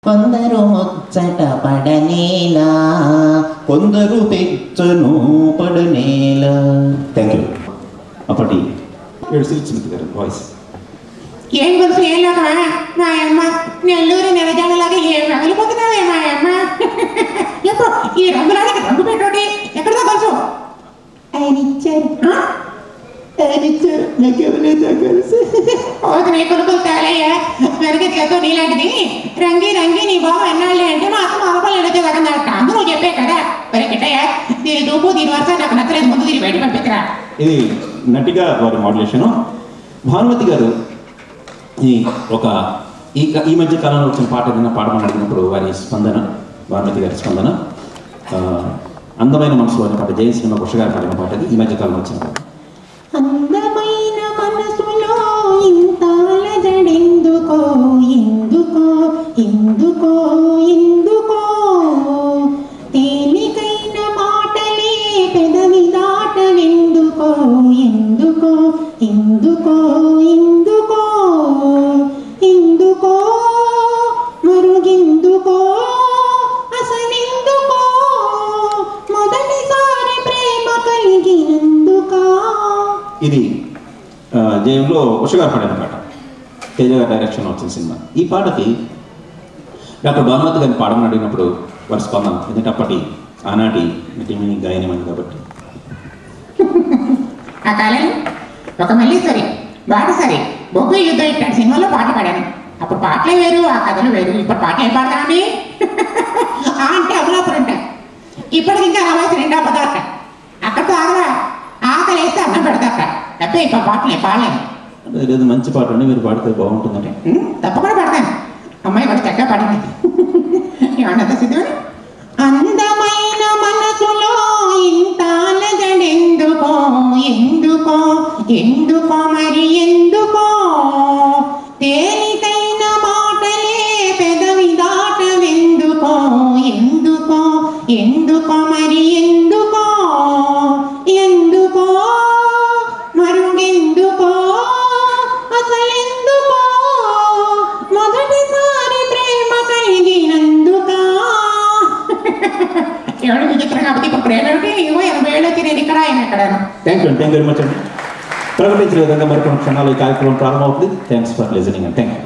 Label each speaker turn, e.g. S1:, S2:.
S1: కొందరు ముచ్చట పడనేలా, కొందరు పెచ్చను పడనేలా. Thank you. అప్పటి స్మిత్ గారు వాయిస్.
S2: ఏం గురుసు ఏం లోకమా మా అమ్మ, నెల్లూరు నిరజాలలాగా ఏం రగిలిపోతున్నావే మా అమ్మ. ఎప్పుడు ఈ రంగులానికి రంగు పెట్టోటి ఎక్కడదా గొలుసు? ఆయన ఇచ్చారు, నాకెవరైతే గొలుసు నీ కొడుకులు తేలయ్యా వెనకెత్తులతో నీలాంటిది రంగి రంగి నీ బాబు ఎన్నాళ్ళే అంటే మా అత్త మామూలు ఎడచేదన్నట్టు అందరూ నువ్వు చెప్పే కదా. మరి కిట్టయ్యా దీని రూపు దీని వరుస నాకు నచ్చలేదు, ముందు దీన్ని బయట పంపిస్తారా.
S1: ఇది నటిగా వారి మోడ్యులేషను. భానుమతి గారు ఈ మధ్య కాలంలో వచ్చిన పాట ఏదైనా పాడమని అడిగినప్పుడు వారి స్పందన, భానుమతి గారి స్పందన అందమైన మనసులో అనే పాట, జయ సినిమా కృష్ణ గారు పాడిన పాట. ఈ మధ్య కాలంలో వచ్చిన పాట.
S2: అందమైన మనసులో ఇంత అలజడెందుకో, ఎందుకో ఎందుకో ఎందుకో, తేలికైన మాటలే పెదవి దాటవెందుకో, ఎందుకో ఎందుకో ఎందుకో ఎందుకో మరుగెందుకో అసలెందుకో, మొదటిసారి ప్రేమ కలిగినందుకా.
S1: ఇది జయంలో ఉష గారు పాడిన పాట, తేజ గారి డైరెక్షన్ వచ్చిన సినిమా. ఈ పాటకి డాక్టర్ భానుమతి గారిని పాడమని అడిగినప్పుడు వారి స్పందన, ఎందుకంటే అప్పటి ఆనాటి నటిమిని గాయనమని కాబట్టి.
S2: ఆ కాలంలో ఒక మల్లీశ్వరి, బాటసరి, బొబ్బే యుద్ధం ఇట్లాంటి సినిమాలో పాట పాడాను. అప్పుడు పాటలే వేరు, ఆ కథలు వేరు. ఇప్పుడు పాటలు ఏం పాడతామండి? అంటే అమలాపురం ఉంటాయి. ఇప్పటికి ఇంకా నా వయసు 2 పదార్థ అక్కడితో ఆగరా, ఆకలి వేస్తే అన్నం పెడతారట. తప్పే ఇప్పుడు పాటలు నేను పాడలేను.
S1: లేదు, మంచి పాట అండి, మీరు పాడితే బాగుంటుందంటే.
S2: తప్పకుండా పాడతాను. అమ్మాయి వాడు చక్కగా పాడింది. ఏమన్నా సిద్ధమని. అందమైన మనసులో ఇంత అలజడెందుకో, ఎందుకో ఎందుకో మరి ఎందుకో, తేలికైన మాటలే పెదవి దాటవెందుకో, ఎందుకో ఎందుకో మరి ఎందుకో ఎందుకో మరుగెందుకో అసలెందుకో, మొదటిసారి ప్రేమ కలిగినందుకా. ఎవరు విచిత్రం కాబట్టి ఇప్పుడు ప్రేమకి ఏమో 80 ఏళ్ళు తినేది ఇక్కడ ఆయన ఎక్కడాను.
S1: థ్యాంక్ యూ వెరీ మచ్ అండి. ప్రకటించిన విధంగా మరికొన్ని క్షణాలు ఈ కార్యక్రమం ప్రారంభమవుతుంది. Thanks for listening and thank you.